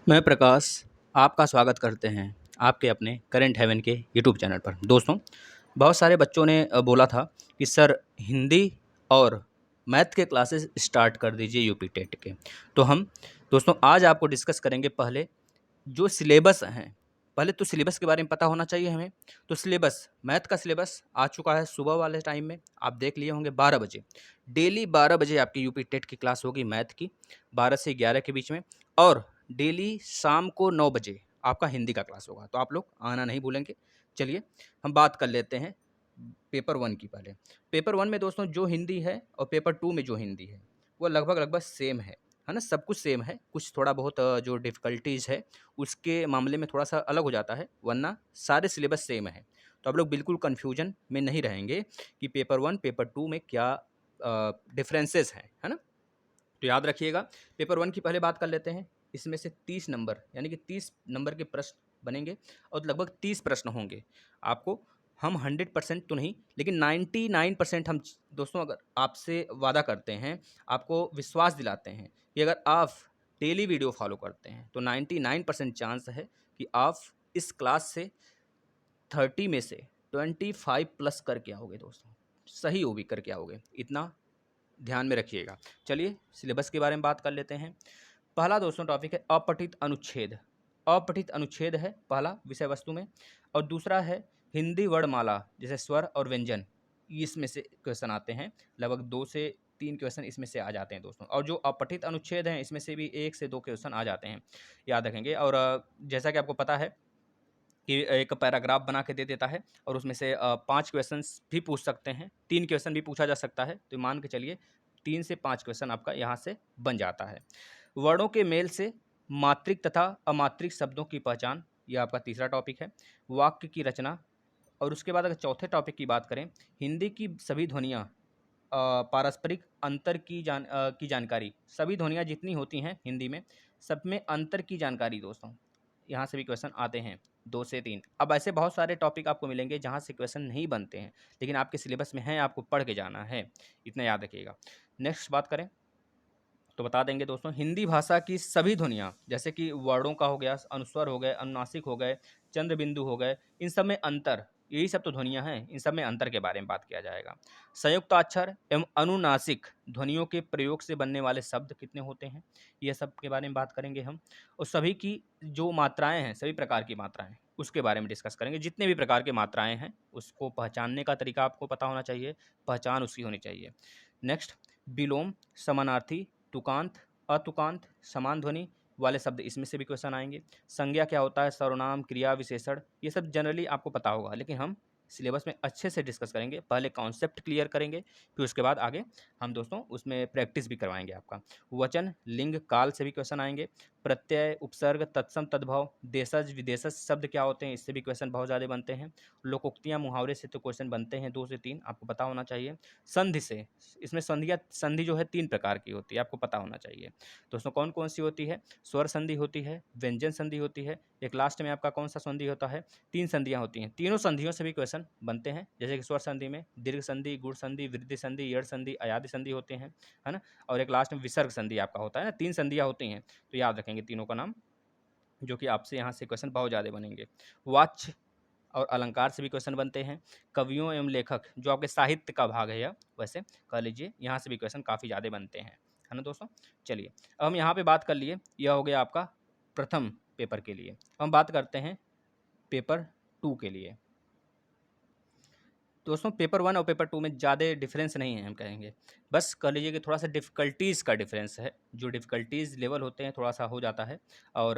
मैं प्रकाश आपका स्वागत करते हैं आपके अपने करंट हेवन के यूट्यूब चैनल पर। दोस्तों, बहुत सारे बच्चों ने बोला था कि सर हिंदी और मैथ के क्लासेस स्टार्ट कर दीजिए यूपी टेट के। तो हम दोस्तों आज आपको डिस्कस करेंगे पहले जो सिलेबस हैं। पहले तो सिलेबस के बारे में पता होना चाहिए हमें। तो सिलेबस मैथ का सिलेबस आ चुका है सुबह वाले टाइम में, आप देख लिए होंगे 12 बजे। डेली 12 बजे आपकी यूपी टेट की क्लास होगी मैथ की, 12 से 11 के बीच में। और डेली शाम को 9 बजे आपका हिंदी का क्लास होगा, तो आप लोग आना नहीं भूलेंगे। चलिए हम बात कर लेते हैं पेपर 1 की। पहले पेपर 1 में दोस्तों जो हिंदी है और पेपर 2 में जो हिंदी है वो लगभग लगभग सेम है ना। सब कुछ सेम है, कुछ थोड़ा बहुत जो डिफ़िकल्टीज़ है उसके मामले में थोड़ा सा अलग हो जाता है, वरना सारे सिलेबस सेम है। तो आप लोग बिल्कुल कन्फ्यूजन में नहीं रहेंगे कि पेपर 1 पेपर 2 में क्या डिफरेंसेस हैं, है ना। तो याद रखिएगा, पेपर 1 की पहले बात कर लेते हैं। इसमें से 30 नंबर यानी कि 30 नंबर के प्रश्न बनेंगे और लगभग 30 प्रश्न होंगे। आपको हम 100% तो नहीं, लेकिन 99% हम दोस्तों अगर आपसे वादा करते हैं, आपको विश्वास दिलाते हैं कि अगर आप डेली वीडियो फॉलो करते हैं तो 99% चांस है कि आप इस क्लास से 30 में से 25 प्लस करके आओगे दोस्तों। सही वो भी करके आओगे, इतना ध्यान में रखिएगा। चलिए सिलेबस के बारे में बात कर लेते हैं। पहला दोस्तों टॉपिक है अपठित अनुच्छेद। अपठित अनुच्छेद है पहला विषय वस्तु में। और दूसरा है हिंदी वर्णमाला, जैसे स्वर और व्यंजन, इसमें से क्वेश्चन आते हैं। लगभग 2 से 3 क्वेश्चन इसमें से आ जाते हैं दोस्तों। और जो अपठित अनुच्छेद हैं इसमें से भी 1 से 2 क्वेश्चन आ जाते हैं, याद रखेंगे। और जैसा कि आपको पता है कि एक पैराग्राफ बना के दे देता है और उसमें से 5 क्वेश्चंस भी पूछ सकते हैं, 3 क्वेश्चन भी पूछा जा सकता है। तो मान के चलिए 3 से 5 क्वेश्चन आपका यहाँ से बन जाता है। वर्णों के मेल से मात्रिक तथा अमात्रिक शब्दों की पहचान, यह आपका तीसरा टॉपिक है। वाक्य की रचना। और उसके बाद अगर चौथे टॉपिक की बात करें, हिंदी की सभी ध्वनियाँ पारस्परिक अंतर की जानकारी। सभी ध्वनियाँ जितनी होती हैं हिंदी में, सब में अंतर की जानकारी दोस्तों, यहाँ से भी क्वेश्चन आते हैं 2 से 3। अब ऐसे बहुत सारे टॉपिक आपको मिलेंगे जहाँ से क्वेश्चन नहीं बनते हैं, लेकिन आपके सिलेबस में हैं, आपको पढ़ के जाना है, इतना याद रखिएगा। नेक्स्ट बात करें तो बता देंगे दोस्तों, हिंदी भाषा की सभी ध्वनियाँ, जैसे कि वर्णों का हो गया, अनुस्वर हो गए, अनुनासिक हो गए, चंद्र बिंदु हो गए, इन सब में अंतर, यही सब तो ध्वनियाँ हैं, इन सब में अंतर के बारे में बात किया जाएगा। संयुक्ताक्षर एवं अनुनासिक ध्वनियों के प्रयोग से बनने वाले शब्द कितने होते हैं, यह सब के बारे में बात करेंगे हम। और सभी की जो मात्राएं हैं, सभी प्रकार की मात्राएं, उसके बारे में डिस्कस करेंगे। जितने भी प्रकार की मात्राएं हैं उसको पहचानने का तरीका आपको पता होना चाहिए, पहचान उसकी होनी चाहिए। नेक्स्ट, विलोम, समानार्थी, तुकांत, अतुकांत, समान ध्वनि वाले शब्द, इसमें से भी क्वेश्चन आएंगे। संज्ञा क्या होता है, सर्वनाम, क्रिया, विशेषण, ये सब जनरली आपको पता होगा, लेकिन हम सिलेबस में अच्छे से डिस्कस करेंगे। पहले कॉन्सेप्ट क्लियर करेंगे, फिर उसके बाद आगे हम दोस्तों उसमें प्रैक्टिस भी करवाएंगे आपका। वचन, लिंग, काल से भी क्वेश्चन आएंगे। प्रत्यय, उपसर्ग, तत्सम, तद्भव, देशज, विदेशज शब्द क्या होते हैं, इससे भी क्वेश्चन बहुत ज़्यादा बनते हैं। लोकोक्तियाँ, मुहावरे से तो क्वेश्चन बनते हैं 2 से 3, आपको पता होना चाहिए। संधि से, इसमें संधि जो है 3 प्रकार की होती है, आपको पता होना चाहिए दोस्तों। कौन कौन सी होती है, स्वर संधि होती है, व्यंजन संधि होती है, एक लास्ट में आपका कौन सा संधि होता है, 3 संधियाँ होती हैं। तीनों संधियों से भी क्वेश्चन बनते हैं, जैसे कि स्वर संधि में दीर्घ संधि, गुण संधि, वृद्धि संधि, यड़ संधि, अयादि संधि होते हैं, है ना। और एक लास्ट में विसर्ग संधि आपका होता है ना। 3 संधियाँ होती हैं, तो याद रखेंगे तीनों का नाम, जो कि आपसे यहाँ से क्वेश्चन बहुत ज़्यादा बनेंगे। वाच्य और अलंकार से भी क्वेश्चन बनते हैं। कवियों एवं लेखक, जो आपके साहित्य का भाग है, या वैसे कह लीजिए, यहाँ से भी क्वेश्चन काफ़ी ज़्यादा बनते हैं, है ना दोस्तों। चलिए अब हम यहाँ पे बात कर लिए, यह हो गया आपका प्रथम पेपर के लिए। हम बात करते हैं पेपर 2 के लिए। दोस्तों पेपर 1 और पेपर 2 में ज़्यादा डिफरेंस नहीं है, हम कहेंगे बस कह लीजिए कि थोड़ा सा डिफ़िकल्टीज़ का डिफरेंस है। जो डिफ़िकल्टीज़ लेवल होते हैं थोड़ा सा हो जाता है। और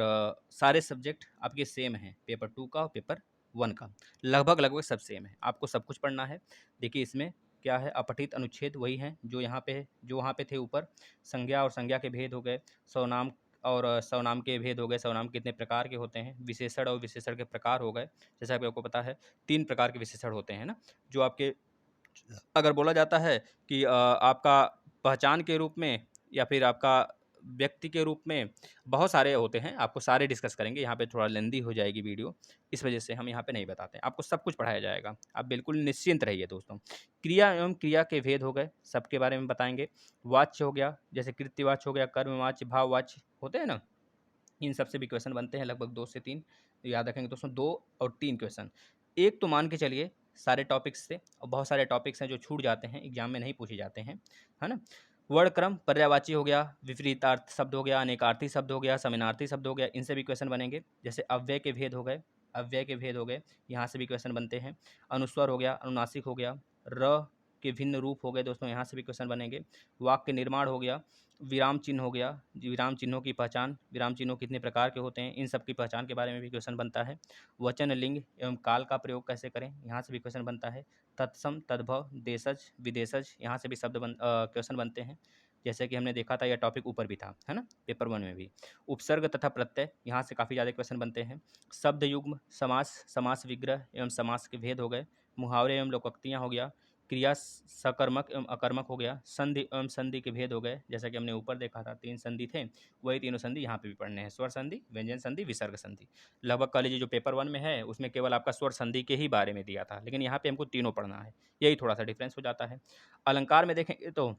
सारे सब्जेक्ट आपके सेम हैं, पेपर 2 का और पेपर 1 का लगभग लगभग सब सेम है। आपको सब कुछ पढ़ना है। देखिए इसमें क्या है, अपठित अनुच्छेद वही हैं जो यहाँ पे, जो वहाँ पे थे ऊपर। संज्ञा और संज्ञा के भेद हो गए, सर्वनाम और सर्वनाम के भेद हो गए, सर्वनाम कितने प्रकार के होते हैं, विशेषण और विशेषण के प्रकार हो गए। जैसा कि आपको पता है 3 प्रकार के विशेषण होते हैं ना, जो आपके अगर बोला जाता है कि आपका पहचान के रूप में या फिर आपका व्यक्ति के रूप में, बहुत सारे होते हैं। आपको सारे डिस्कस करेंगे, यहाँ पे थोड़ा लेंदी हो जाएगी वीडियो, इस वजह से हम यहाँ पे नहीं बताते हैं। आपको सब कुछ पढ़ाया जाएगा, आप बिल्कुल निश्चिंत रहिए दोस्तों। क्रिया एवं क्रिया के भेद हो गए, सबके बारे में बताएंगे। वाच्य हो गया, जैसे कृत्यवाच्य हो गया, कर्मवाच्य, भाववाच्य होते हैं ना, इन सब से भी क्वेश्चन बनते हैं लगभग 2 से 3, याद रखेंगे दोस्तों 2 और 3 क्वेश्चन। एक तो मान के चलिए सारे टॉपिक्स से, और बहुत सारे टॉपिक्स हैं जो छूट जाते हैं, एग्जाम में नहीं पूछे जाते हैं, है ना? वर्णक्रम, पर्यायवाची हो गया, विपरीतार्थ शब्द हो गया, अनेकार्थी शब्द हो गया, समानार्थी शब्द हो गया, इनसे भी क्वेश्चन बनेंगे। जैसे अव्यय के भेद हो गए, यहाँ से भी क्वेश्चन बनते हैं। अनुस्वर हो गया, अनुनासिक हो गया, र के भिन्न रूप हो गए दोस्तों, यहाँ से भी क्वेश्चन बनेंगे। वाक्य निर्माण हो गया, विराम चिन्ह हो गया, विराम चिन्हों की पहचान, विराम चिन्हों कितने प्रकार के होते हैं, इन सब की पहचान के बारे में भी क्वेश्चन बनता है। वचन, लिंग एवं काल का प्रयोग कैसे करें, यहाँ से भी क्वेश्चन बनता है। तत्सम, तद्भव, देशज, विदेशज, यहाँ से भी क्वेश्चन बनते हैं। जैसे कि हमने देखा था, यह टॉपिक ऊपर भी था, है ना, पेपर 1 में भी। उपसर्ग तथा प्रत्यय, यहाँ से काफ़ी ज़्यादा क्वेश्चन बनते हैं। शब्द युग्म, समास, समास विग्रह एवं समास के भेद हो गए। मुहावरे एवं लोकोक्तियाँ हो गया। क्रिया सकर्मक एवं अकर्मक हो गया। संधि एवं संधि के भेद हो गए, जैसा कि हमने ऊपर देखा था 3 संधि थे, वही तीनों संधि यहाँ पे भी पढ़ने हैं। स्वर संधि, व्यंजन संधि, विसर्ग संधि। लगभग कह लीजिए जो पेपर 1 में है उसमें केवल आपका स्वर संधि के ही बारे में दिया था, लेकिन यहाँ पे हमको तीनों पढ़ना है, यही थोड़ा सा डिफरेंस हो जाता है। अलंकार में देखेंगे तो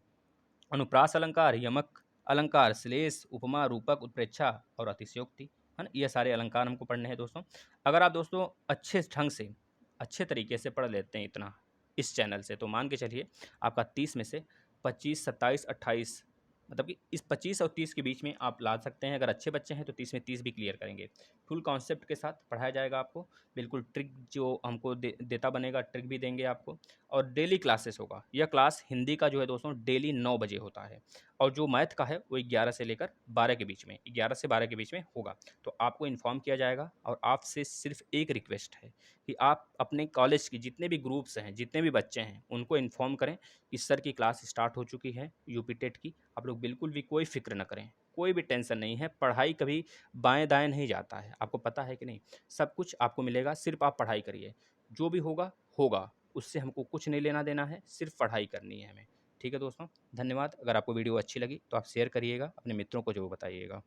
अनुप्रास अलंकार, यमक अलंकार, श्लेष, उपमा, रूपक, उत्प्रेक्षा और अतिशयोक्ति, है ना, ये सारे अलंकार हमको पढ़ने हैं दोस्तों। अगर आप दोस्तों अच्छे ढंग से, अच्छे तरीके से पढ़ लेते हैं इतना इस चैनल से, तो मान के चलिए आपका 30 में से 25, 27, 28, मतलब कि इस 25 और 30 के बीच में आप ला सकते हैं। अगर अच्छे बच्चे हैं तो 30 में 30 भी क्लियर करेंगे। फुल कॉन्सेप्ट के साथ पढ़ाया जाएगा आपको, बिल्कुल ट्रिक जो हमको देता बनेगा, ट्रिक भी देंगे आपको। और डेली क्लासेस होगा। यह क्लास हिंदी का जो है दोस्तों डेली 9 बजे होता है, और जो मैथ का है वो 11 से लेकर 12 के बीच में, 11 से 12 के बीच में होगा। तो आपको इन्फॉर्म किया जाएगा, और आपसे सिर्फ एक रिक्वेस्ट है कि आप अपने कॉलेज की जितने भी ग्रुप्स हैं, जितने भी बच्चे हैं, उनको इन्फॉर्म करें कि सर की क्लास स्टार्ट हो चुकी है यूपी टेट की। आप लोग बिल्कुल भी कोई फिक्र न करें, कोई भी टेंशन नहीं है। पढ़ाई कभी बाएं दाएं नहीं जाता है, आपको पता है कि नहीं? सब कुछ आपको मिलेगा, सिर्फ आप पढ़ाई करिए। जो भी होगा होगा, उससे हमको कुछ नहीं लेना देना है, सिर्फ पढ़ाई करनी है हमें। ठीक है दोस्तों, धन्यवाद। अगर आपको वीडियो अच्छी लगी तो आप शेयर करिएगा, अपने मित्रों को ज़रूर बताइएगा।